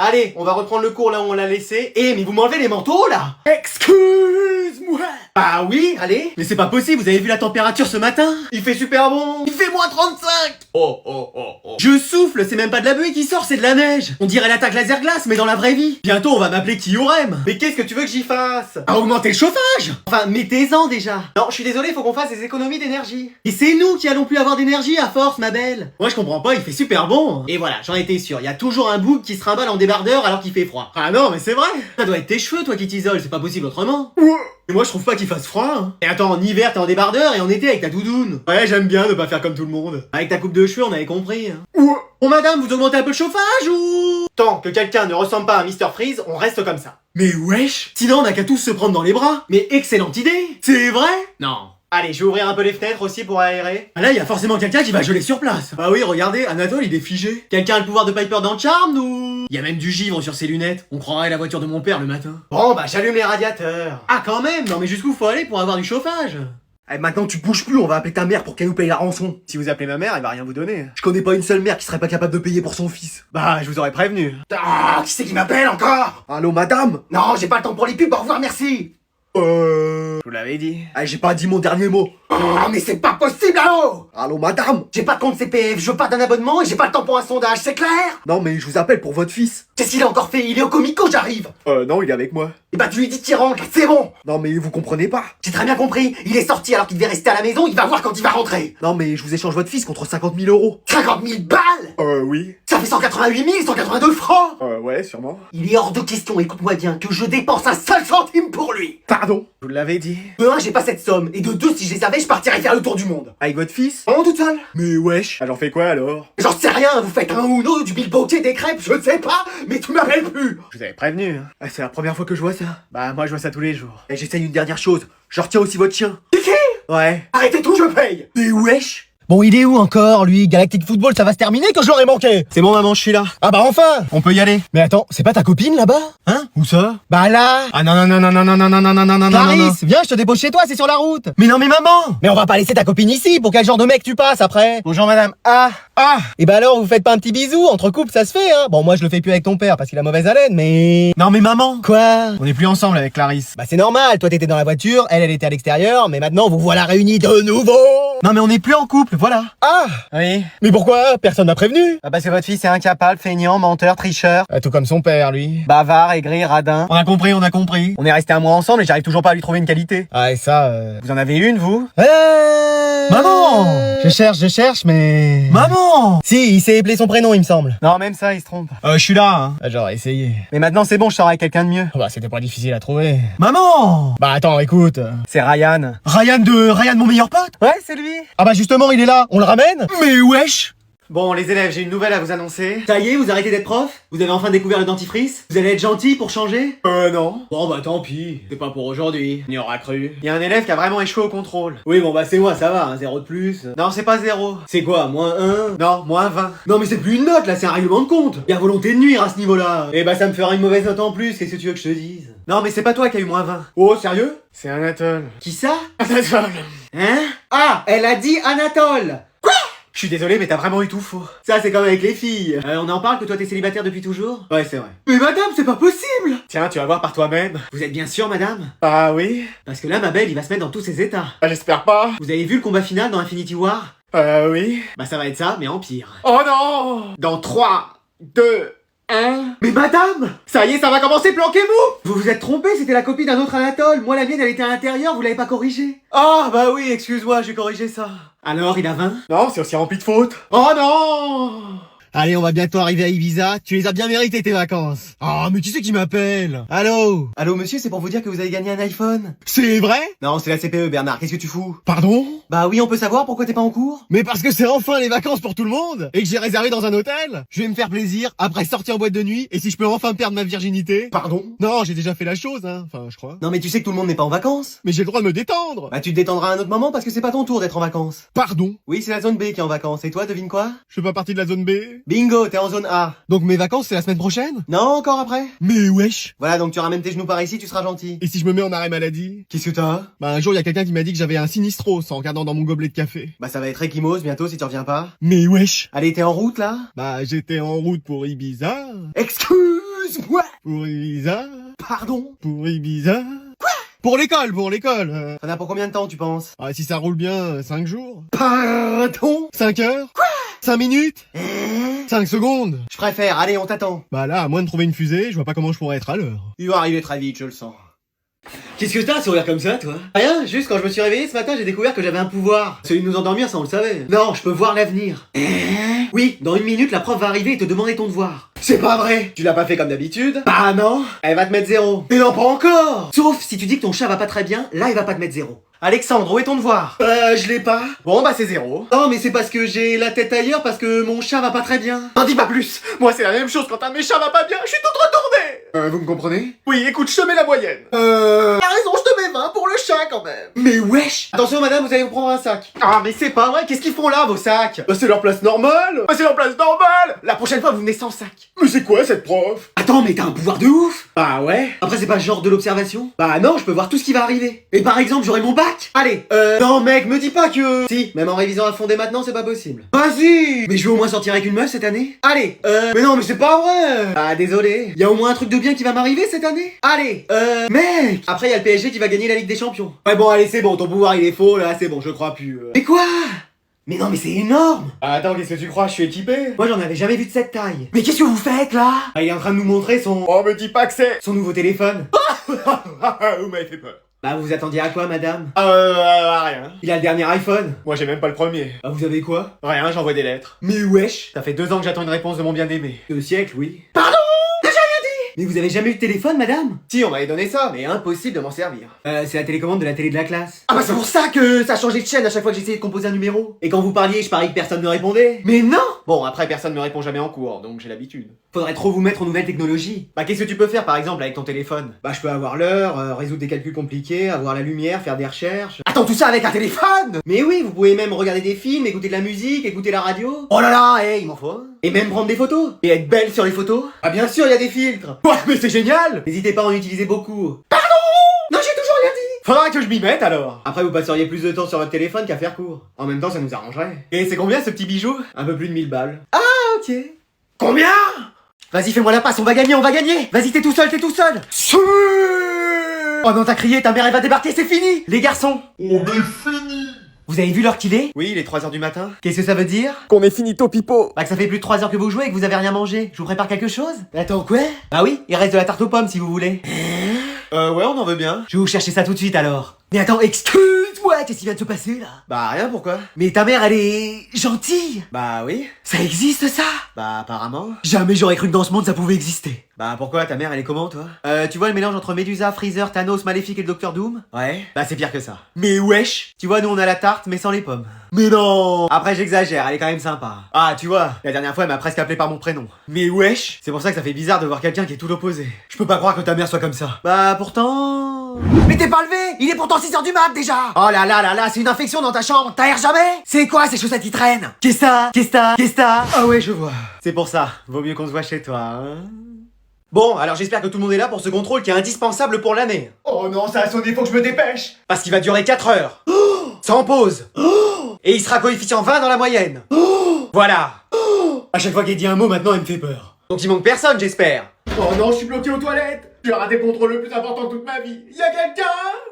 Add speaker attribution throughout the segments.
Speaker 1: Allez, on va reprendre le cours là où on l'a laissé. Eh, mais vous m'enlevez les manteaux là? Excuse-moi. Bah oui, allez. Mais c'est pas possible, vous avez vu la température ce matin? Il fait super bon. Il fait moins 35. Oh. Je souffle, c'est même pas de la buée qui sort, c'est de la neige. On dirait l'attaque laser glace, mais dans la vraie vie. Bientôt, on va m'appeler Kyurem. Mais qu'est-ce que tu veux que j'y fasse? À augmenter le chauffage. Enfin, mettez-en déjà. Non, je suis désolé, faut qu'on fasse des économies d'énergie. Et c'est nous qui allons plus avoir d'énergie à force, ma belle. Moi, je comprends pas, il fait super bon. Et voilà, j'en étais sûr. Il y a toujours un bouc qui se trimballe en débardeur alors qu'il fait froid. Ah non, mais c'est vrai. Ça doit être tes cheveux, toi, qui t'isoles. C'est pas possible autrement. Et moi je trouve pas qu'il fasse froid hein. Et attends, en hiver t'es en débardeur et en été avec ta doudoune. Ouais, j'aime bien de pas faire comme tout le monde. Avec ta coupe de cheveux on avait compris hein. Bon madame, vous augmentez un peu le chauffage ou... Tant que quelqu'un ne ressemble pas à Mr Freeze, on reste comme ça. Mais wesh, sinon on a qu'à tous se prendre dans les bras. Mais excellente idée. C'est vrai? Non. Allez, je vais ouvrir un peu les fenêtres aussi pour aérer. Ah là, il y a forcément quelqu'un qui va geler sur place. Bah oui, regardez, Anatole, il est figé. Quelqu'un a le pouvoir de Piper dans Charmed ou... Il y a même du givre sur ses lunettes. On croirait la voiture de mon père le matin. Bon, bah j'allume les radiateurs. Ah quand même, non mais jusqu'où faut aller pour avoir du chauffage? Eh, maintenant tu bouges plus, on va appeler ta mère pour qu'elle nous paye la rançon. Si vous appelez ma mère, elle va rien vous donner. Je connais pas une seule mère qui serait pas capable de payer pour son fils. Bah, je vous aurais prévenu. Ah, qui c'est qui m'appelle encore? Allô, madame? Non, j'ai pas le temps pour les pubs, au revoir, merci. Je vous l'avais dit. Ah, j'ai pas dit mon dernier mot. Oh, mais c'est pas possible, allô? Allô, madame? J'ai pas de compte CPF, je veux pas d'un abonnement et j'ai pas le temps pour un sondage, c'est clair? Non, mais je vous appelle pour votre fils. Qu'est-ce qu'il a encore fait? Il est au Comico, j'arrive. Non, il est avec moi. Et bah, tu lui dis qu'il rentre, c'est bon. Non, mais vous comprenez pas. J'ai très bien compris. Il est sorti alors qu'il devait rester à la maison, il va voir quand il va rentrer. Non, mais je vous échange votre fils contre 50 000 euros. 50 000 balles? Oui. Ça fait 188 182 francs. Ouais, sûrement. Il est hors de question, écoute-moi bien, que je dépense un seul centime pour lui. Pardon? Je vous l'avais dit. De 1, j'ai pas cette somme, et de 2, si je les avais, je partirais faire le tour du monde. Avec votre fils? Vraiment toute seule? Mais wesh. Ah, j'en fais quoi alors? J'en sais rien, vous faites un Uno, du bilboquet, des crêpes, je ne sais pas, mais tu m'appelles plus. Je vous avais prévenu, hein. Ah, c'est la première fois que je vois ça. Bah, moi je vois ça tous les jours. Et j'essaye une dernière chose, je retiens aussi votre chien. C'est qui? Ouais. Arrêtez tout, je paye. Mais wesh.
Speaker 2: Bon, il est où encore, lui? Galactic Football, ça va se terminer quand je l'aurai manqué.
Speaker 1: C'est bon maman, je suis là.
Speaker 2: Ah bah enfin.
Speaker 1: On peut y aller.
Speaker 2: Mais attends, c'est pas ta copine là-bas?
Speaker 1: Hein? Où ça?
Speaker 2: Bah là.
Speaker 1: Ah non.
Speaker 2: Clarisse, viens, je te dépose chez toi, c'est sur la route.
Speaker 1: Mais non mais maman.
Speaker 2: Mais on va pas laisser ta copine ici, pour quel genre de mec tu passes après?
Speaker 1: Bonjour madame. Ah.
Speaker 2: Et bah alors, vous faites pas un petit bisou? Entre couples, ça se fait, hein? Bon, moi je le fais plus avec ton père parce qu'il a mauvaise haleine, mais...
Speaker 1: Non mais maman.
Speaker 2: Quoi?
Speaker 1: On est plus ensemble avec Clarisse.
Speaker 2: Bah c'est normal, toi t'étais dans la voiture, elle était à l'extérieur, mais maintenant vous voilà réunis de nouveau.
Speaker 1: Non mais on est plus en couple, voilà.
Speaker 2: Ah.
Speaker 1: Oui.
Speaker 2: Mais pourquoi? Personne m'a prévenu.
Speaker 1: Ah parce que votre fils est incapable, feignant, menteur, tricheur.
Speaker 2: Tout comme son père, lui.
Speaker 1: Bavard, aigri, radin. On a compris. On est resté un mois ensemble et j'arrive toujours pas à lui trouver une qualité.
Speaker 2: Ah et ça...
Speaker 1: Vous en avez une, vous?
Speaker 2: Maman! Je cherche, mais...
Speaker 1: Maman!
Speaker 2: Si, il s'est appelé son prénom, il me semble.
Speaker 1: Non, même ça, il se trompe. Je suis là, hein.
Speaker 2: Ah, j'aurais essayé.
Speaker 1: Mais maintenant, c'est bon, je sors avec quelqu'un de mieux.
Speaker 2: Bah, c'était pas difficile à trouver.
Speaker 1: Maman!
Speaker 2: Bah, attends, écoute.
Speaker 1: C'est Ryan. Ryan, mon meilleur pote? Ouais, c'est lui.
Speaker 2: Ah bah, justement, il est là. On le ramène?
Speaker 1: Mais wesh! Bon, les élèves, j'ai une nouvelle à vous annoncer. Ça y est, vous arrêtez d'être prof? Vous avez enfin découvert le dentifrice? Vous allez être gentil pour changer? Non. Bon, bah tant pis. C'est pas pour aujourd'hui. On y aura cru. Il y a un élève qui a vraiment échoué au contrôle. Oui, bon, bah c'est moi, ça va, un 0 de plus. Non, c'est pas 0. C'est quoi, moins 1? Non, moins 20. Non, mais c'est plus une note, là, c'est un règlement de compte. Il y a volonté de nuire à ce niveau-là. Eh bah, ça me fera une mauvaise note en plus, qu'est-ce que tu veux que je te dise? Non, mais c'est pas toi qui a eu moins 20. Oh, sérieux? C'est Anatole. Qui ça? Anatole. Hein? Ah, elle a dit Anatole. Je suis désolé, mais t'as vraiment eu tout faux. Ça, c'est comme avec les filles. On en parle que toi t'es célibataire depuis toujours? Ouais, c'est vrai. Mais madame, c'est pas possible! Tiens, tu vas voir par toi-même. Vous êtes bien sûr, madame? Ah oui. Parce que là, ma belle, il va se mettre dans tous ses états. Bah, j'espère pas. Vous avez vu le combat final dans Infinity War? Oui. Bah, ça va être ça, mais en pire. Oh non! Dans 3, 2... Mais madame! Ça y est, ça va commencer, planquez-vous! Vous vous êtes trompé, c'était la copie d'un autre Anatole. Moi, la mienne, elle était à l'intérieur, vous l'avez pas corrigée. Ah, bah oui, excuse-moi, j'ai corrigé ça. Alors, il a 20? Non, c'est aussi rempli de fautes. Oh non!
Speaker 2: Allez, on va bientôt arriver à Ibiza. Tu les as bien méritées, tes vacances. Oh, mais qui c'est qui m'appelle? Allô?
Speaker 1: Allô, monsieur, c'est pour vous dire que vous avez gagné un iPhone.
Speaker 2: C'est vrai?
Speaker 1: Non, c'est la CPE, Bernard, qu'est-ce que tu fous?
Speaker 2: Pardon?
Speaker 1: Bah oui, on peut savoir pourquoi t'es pas en cours?
Speaker 2: Mais parce que c'est enfin les vacances pour tout le monde et que j'ai réservé dans un hôtel. Je vais me faire plaisir après sortir en boîte de nuit et si je peux enfin perdre ma virginité.
Speaker 1: Pardon?
Speaker 2: Non, j'ai déjà fait la chose, hein. Enfin, je crois.
Speaker 1: Non, mais tu sais que tout le monde n'est pas en vacances.
Speaker 2: Mais j'ai le droit de me détendre.
Speaker 1: Bah tu te détendras à un autre moment parce que c'est pas ton tour d'être en vacances.
Speaker 2: Pardon?
Speaker 1: Oui, c'est la zone B qui est en vacances. Et toi, devine quoi?
Speaker 2: Je fais pas partie de la zone B.
Speaker 1: Bingo, t'es en zone A.
Speaker 2: Donc mes vacances c'est la semaine prochaine?
Speaker 1: Non, encore après.
Speaker 2: Mais wesh.
Speaker 1: Voilà, donc tu ramènes tes genoux par ici, tu seras gentil.
Speaker 2: Et si je me mets en arrêt maladie?
Speaker 1: Qu'est-ce que t'as?
Speaker 2: Bah un jour il y a quelqu'un qui m'a dit que j'avais un sinistros en regardant dans mon gobelet de café.
Speaker 1: Bah ça va être Ekimos bientôt si tu reviens pas.
Speaker 2: Mais wesh.
Speaker 1: Allez, t'es en route là?
Speaker 2: Bah j'étais en route pour Ibiza.
Speaker 1: Excuse Excuse-moi.
Speaker 2: Pour Ibiza.
Speaker 1: Pardon?
Speaker 2: Pour Ibiza. Pour l'école.
Speaker 1: T'en as pour combien de temps, tu penses?
Speaker 2: Ah, si ça roule bien, 5 jours.
Speaker 1: Pardon?
Speaker 2: 5 heures. 5 minutes. 5 secondes.
Speaker 1: Je préfère, allez, on t'attend.
Speaker 2: Bah là, à moins de trouver une fusée, je vois pas comment je pourrais être à l'heure.
Speaker 1: Il va arriver très vite, je le sens. Qu'est-ce que t'as à sourire comme ça, toi? Rien, juste quand je me suis réveillé ce matin, j'ai découvert que j'avais un pouvoir. Celui de nous endormir, ça on le savait. Non, je peux voir l'avenir. Oui, dans 1 minute, la prof va arriver et te demander ton devoir. C'est pas vrai. Tu l'as pas fait comme d'habitude? Bah non. Elle va te mettre 0. Mais non, pas encore. Sauf si tu dis que ton chat va pas très bien, là il va pas te mettre 0. Alexandre, où est ton devoir? Je l'ai pas. Bon bah c'est 0. Non mais c'est parce que j'ai la tête ailleurs parce que mon chat va pas très bien. N'en dis pas plus. Moi c'est la même chose quand un de mes chats va pas bien, je suis toute retournée. Vous me comprenez? Oui, écoute, je te mets la moyenne. T'as raison, je te mets 20 pour le chat quand même. Mais wesh. Attention madame, vous allez vous prendre un sac. Ah mais c'est pas vrai, qu'est-ce qu'ils font là vos sacs? C'est leur place normale. C'est leur place normale. La prochaine fois vous venez sans sac. Mais c'est quoi cette prof? Attends, mais t'as un pouvoir de ouf. Bah ouais. Après c'est pas genre de l'observation? Bah non, je peux voir tout ce qui va arriver. Et par exemple, j'aurai mon bac. Allez, non mec, me dis pas que... Si, même en révisant à fond dès maintenant, c'est pas possible. Vas-y. Mais je vais au moins sortir avec une meuf cette année. Allez, mais non, mais c'est pas vrai. Ah, désolé. Y a au moins un truc de bien qui va m'arriver cette année. Allez, mec. Après, y a le PSG qui va gagner la Ligue des Champions. Ouais, bon, allez, c'est bon, ton pouvoir, il est faux, là, c'est bon, je crois plus. Mais quoi? Mais non, mais c'est énorme. Attends, qu'est-ce que tu crois? Je suis équipé. Moi, j'en avais jamais vu de cette taille. Mais qu'est-ce que vous faites, là? Ah, il est en train de nous montrer son... Oh, me dis pas que c'est... Son nouveau téléphone. Vous m'avez fait peur. Bah, vous attendiez à quoi, madame? Rien. Il a le dernier iPhone. Moi, j'ai même pas le premier. Ah, vous avez quoi? Rien, j'envoie des lettres. Mais wesh. Ça fait 2 ans que j'attends une réponse de mon bien-aimé. 2 siècles, oui. Pardon? J'ai rien dit. Mais vous avez jamais eu de téléphone, madame? Si, on m'avait donné ça, mais impossible de m'en servir. C'est la télécommande de la télé de la classe. Ah bah c'est pour ça que ça a changé de chaîne à chaque fois que j'essayais de composer un numéro. Et quand vous parliez, je parie que personne ne répondait. Mais non. Bon, après, personne ne me répond jamais en cours, donc j'ai l'habitude. Faudrait trop vous mettre aux nouvelles technologies. Bah qu'est-ce que tu peux faire par exemple avec ton téléphone? Bah je peux avoir l'heure, résoudre des calculs compliqués, avoir la lumière, faire des recherches. Attends, tout ça avec un téléphone? Mais oui, vous pouvez même regarder des films, écouter de la musique, écouter la radio. Oh là là, il m'en faut un. Et même prendre des photos. Et être belle sur les photos. Ah bien sûr, il y a des filtres. Ouais, mais c'est génial. N'hésitez pas à en utiliser beaucoup. Pardon? Non, j'ai toujours rien dit. Faudra que je m'y mette alors. Après vous passeriez plus de temps sur votre téléphone qu'à faire court. En même temps, ça nous arrangerait. Et c'est combien ce petit bijou? Un peu plus de 1000 balles. Ah ok. Combien? Vas-y, fais-moi la passe, on va gagner, on va gagner. Vas-y, t'es tout seul, t'es tout seul. Oh non, t'as crié, ta mère elle va débarquer, c'est fini. Les garçons, on est fini. Vous avez vu l'heure qu'il est? Oui, il est 3h du matin. Qu'est-ce que ça veut dire? Qu'on est finito pipo. Bah que ça fait plus de 3 heures que vous jouez et que vous avez rien mangé. Je vous prépare quelque chose? Attends, quoi? Bah oui, il reste de la tarte aux pommes si vous voulez. Ouais, on en veut bien. Je vais vous chercher ça tout de suite alors. Mais attends, excuse-moi, qu'est-ce qui vient de se passer là? Bah rien, pourquoi? Mais ta mère elle est... gentille. Bah oui. Ça existe ça? Bah apparemment. Jamais j'aurais cru que dans ce monde ça pouvait exister. Bah pourquoi? Ta mère elle est comment toi? Tu vois le mélange entre Medusa, Freezer, Thanos, Maléfique et le Docteur Doom? Ouais. Bah c'est pire que ça. Mais wesh. Tu vois nous on a la tarte mais sans les pommes. Mais non. Après j'exagère, elle est quand même sympa. Ah tu vois, la dernière fois elle m'a presque appelé par mon prénom. Mais wesh. C'est pour ça que ça fait bizarre de voir quelqu'un qui est tout l'opposé. Je peux pas croire que ta mère soit comme ça. Bah pourtant... Mais t'es pas levé. Il est pourtant 6h du mat déjà. Oh là là là là, c'est une infection dans ta chambre. T'aères jamais? C'est quoi ces chaussettes qui traînent? Qu'est-ce que ça? Ah ouais je vois. C'est pour ça, vaut mieux qu'on se voit chez toi hein. Bon, alors j'espère que tout le monde est là pour ce contrôle qui est indispensable pour l'année. Oh non, ça a sonné, faut que je me dépêche. Parce qu'il va durer 4 heures. Sans pause. Et il sera coefficient 20 dans la moyenne. Voilà. À chaque fois qu'il dit un mot, maintenant, il me fait peur. Donc il manque personne, j'espère. Oh non, je suis bloqué aux toilettes. J'ai raté le contrôle le plus important de toute ma vie. Y'a quelqu'un?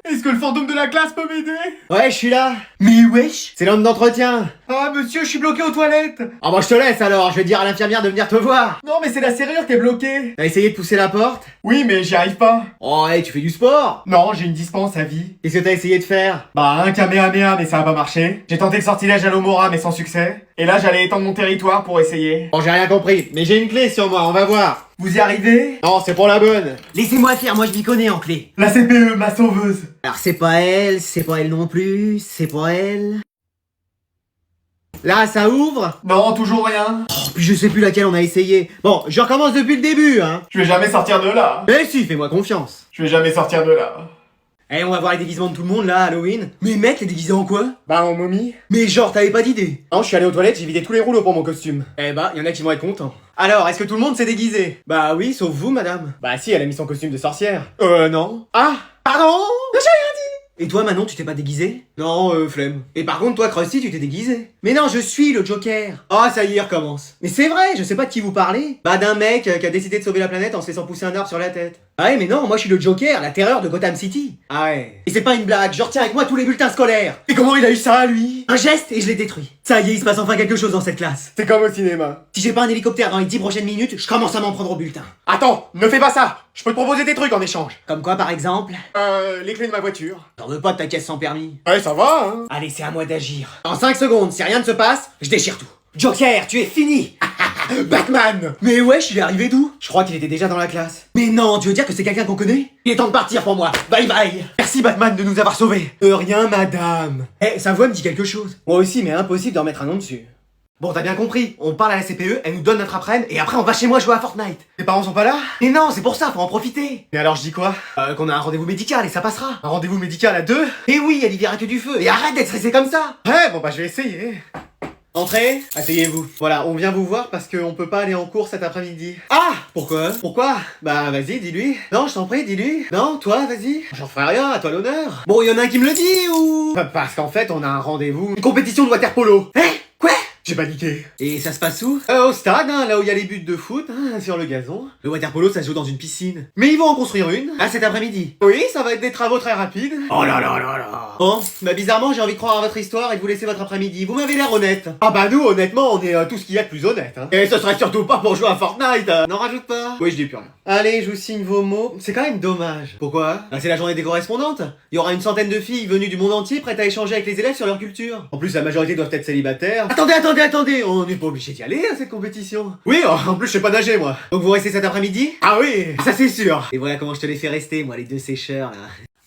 Speaker 1: Est-ce que le fantôme de la classe peut m'aider? Ouais, je suis là. Mais wesh, c'est l'homme d'entretien. Ah monsieur, je suis bloqué aux toilettes. Ah bah je te laisse alors, je vais dire à l'infirmière de venir te voir. Non mais c'est la serrure qui est bloquée. T'as essayé de pousser la porte? Oui mais j'y arrive pas. Oh hey, tu fais du sport? Non, j'ai une dispense à vie. Qu'est-ce que t'as essayé de faire? Bah un Kamehameha mais ça a pas marché. J'ai tenté le sortilège à l'Omora mais sans succès. Et là j'allais étendre mon territoire pour essayer. Bon j'ai rien compris, mais j'ai une clé sur moi, on va voir. Vous y arrivez? Non, c'est pour la bonne. Laissez-moi faire, moi je m'y connais en clé. La CPE, ma sauveuse. Alors c'est pas elle non plus, c'est pas elle. Là, ça ouvre? Non, toujours rien. Oh, puis je sais plus laquelle on a essayé. Bon, je recommence depuis le début, hein. Je vais jamais sortir de là. Mais si, fais-moi confiance. Je vais jamais sortir de là. Eh, on va voir les déguisements de tout le monde là, Halloween. Mais mec, t'es déguisé en quoi? Bah en momie. Mais genre, t'avais pas d'idée? Non, je suis allé aux toilettes, j'ai vidé tous les rouleaux pour mon costume. Eh bah, y en a qui vont être contents. Alors, est-ce que tout le monde s'est déguisé? Bah oui, sauf vous, madame. Bah si, elle a mis son costume de sorcière. Non. Ah, pardon? J'ai rien dit. Et toi, Manon, tu t'es pas déguisé? Non, flemme. Et par contre, toi, Krusty, tu t'es déguisé. Mais non, je suis le Joker. Ah, ça y est, recommence. Mais c'est vrai, je sais pas de qui vous parlez. Bah, d'un mec qui a décidé de sauver la planète en se laissant pousser un arbre sur la tête. Ah ouais, mais non, moi je suis le Joker, la terreur de Gotham City. Ah ouais. Et c'est pas une blague, je retiens avec moi tous les bulletins scolaires. Et comment il a eu ça, lui? Un geste et je l'ai détruit. Ça y est, il se passe enfin quelque chose dans cette classe.
Speaker 2: C'est comme au cinéma.
Speaker 1: Si j'ai pas un hélicoptère dans les 10 prochaines minutes, je commence à m'en prendre au bulletin.
Speaker 2: Attends, ne fais pas ça. Je peux te proposer des trucs en échange.
Speaker 1: Comme quoi, par exemple?
Speaker 2: Les clés de ma voiture.
Speaker 1: T'en veux pas de ta caisse sans permis?
Speaker 2: Ouais, ça va, hein.
Speaker 1: Allez, c'est à moi d'agir. En 5 secondes, si rien ne se passe, je déchire tout. Joker, tu es fini.
Speaker 2: Batman.
Speaker 1: Mais wesh, il est arrivé d'où? Je crois qu'il était déjà dans la classe. Mais non, tu veux dire que c'est quelqu'un qu'on connaît? Il est temps de partir pour moi. Bye bye.
Speaker 2: Merci Batman de nous avoir sauvés.
Speaker 1: Rien, madame. Sa voix me dit quelque chose. Moi aussi, mais impossible d'en mettre un nom dessus. Bon, t'as bien compris. On parle à la CPE, elle nous donne notre après-midi, et après on va chez moi jouer à Fortnite.
Speaker 2: Tes parents sont pas là?
Speaker 1: Mais non, c'est pour ça, faut en profiter.
Speaker 2: Mais alors je dis quoi?
Speaker 1: Qu'on a un rendez-vous médical et ça passera.
Speaker 2: Un rendez-vous médical à 2?
Speaker 1: Et oui, elle y verra que du feu. Et arrête d'être stressé comme ça.
Speaker 2: Ouais, bon bah je vais essayer.
Speaker 1: Entrez, asseyez-vous.
Speaker 2: Voilà, on vient vous voir parce qu'on peut pas aller en cours cet après-midi.
Speaker 1: Ah! Pourquoi?
Speaker 2: Pourquoi? Bah vas-y, dis-lui.
Speaker 1: Non, je t'en prie, dis-lui.
Speaker 2: Non, toi, vas-y.
Speaker 1: J'en ferai rien, à toi l'honneur. Bon, y en a un qui me le dit ou?
Speaker 2: Parce qu'en fait, on a un rendez-vous.
Speaker 1: Une compétition de water polo. Quoi?
Speaker 2: J'ai paniqué.
Speaker 1: Et ça se passe où?
Speaker 2: Au stade, hein, là où il y a les buts de foot, hein, sur le gazon.
Speaker 1: Le water polo, ça se joue dans une piscine.
Speaker 2: Mais ils vont en construire une.
Speaker 1: Ah, cet après-midi.
Speaker 2: Oui, ça va être des travaux très rapides.
Speaker 1: Oh là là là là. Bon, bah bizarrement, j'ai envie de croire à votre histoire et de vous laisser votre après-midi. Vous m'avez l'air honnête.
Speaker 2: Ah bah nous, honnêtement, on est tout ce qu'il y a de plus honnête. Hein.
Speaker 1: Et ce serait surtout pas pour jouer à Fortnite.
Speaker 2: N'en rajoute pas.
Speaker 1: Oui, je dis plus rien.
Speaker 2: Allez, je vous signe vos mots. C'est quand même dommage.
Speaker 1: Pourquoi? Ah, c'est la journée des correspondantes. Il y aura une centaine de filles venues du monde entier prêtes à échanger avec les élèves sur leur culture.
Speaker 2: En plus, la majorité doivent être célibataires.
Speaker 1: Attendez, on n'est pas obligé d'y aller à cette compétition.
Speaker 2: Oui, en plus, je sais pas nager, moi.
Speaker 1: Donc vous restez cet après-midi?
Speaker 2: Ah oui, ça c'est sûr.
Speaker 1: Et voilà comment je te les fais rester, moi, les deux sécheurs, là.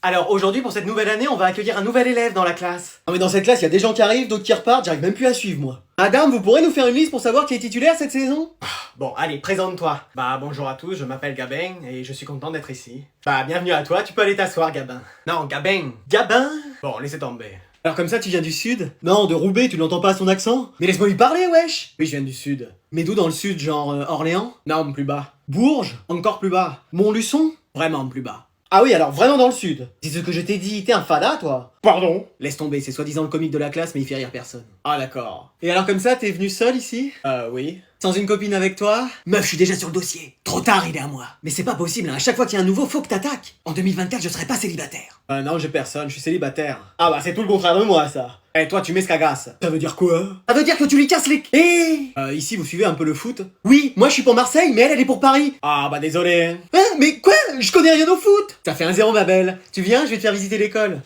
Speaker 1: Alors aujourd'hui, pour cette nouvelle année, on va accueillir un nouvel élève dans la classe. Non mais dans cette classe, il y a des gens qui arrivent, d'autres qui repartent, j'arrive même plus à suivre, moi. Madame, vous pourrez nous faire une liste pour savoir qui est titulaire cette saison? Bon, allez, présente-toi. Bah bonjour à tous, je m'appelle Gabin et je suis content d'être ici. Bah bienvenue à toi, tu peux aller t'asseoir, Gabin. Non, Gabin. Gabin? Bon, laissez tomber. Alors comme ça, tu viens du sud? Non, de Roubaix, tu n'entends pas son accent? Mais laisse-moi lui parler, wesh! Oui, je viens du sud. Mais d'où dans le sud, genre Orléans? Non, plus bas. Bourges? Encore plus bas. Montluçon? Vraiment plus bas. Ah oui, alors vraiment dans le sud. C'est ce que je t'ai dit, t'es un fada, toi?
Speaker 2: Pardon?
Speaker 1: Laisse tomber, c'est soi-disant le comique de la classe, mais il fait rire personne. Ah d'accord. Et alors comme ça, t'es venu seul ici? Oui. Sans une copine avec toi? Meuf, je suis déjà sur le dossier. Trop tard, il est à moi. Mais c'est pas possible, hein. À chaque fois qu'il y a un nouveau, faut que t'attaques. En 2024, je serai pas célibataire. Non, j'ai personne, je suis célibataire. Ah bah c'est tout le contraire de moi, ça. Eh, toi, tu m'escagasses. Ça veut dire quoi? Ça veut dire que tu lui casses les... ici, vous suivez un peu le foot? Oui, moi je suis pour Marseille, mais elle est pour Paris. Ah bah désolé. Hein, mais quoi? Je connais rien au foot. Ça fait 1-0, ma belle. Tu viens, je vais te faire visiter l'école.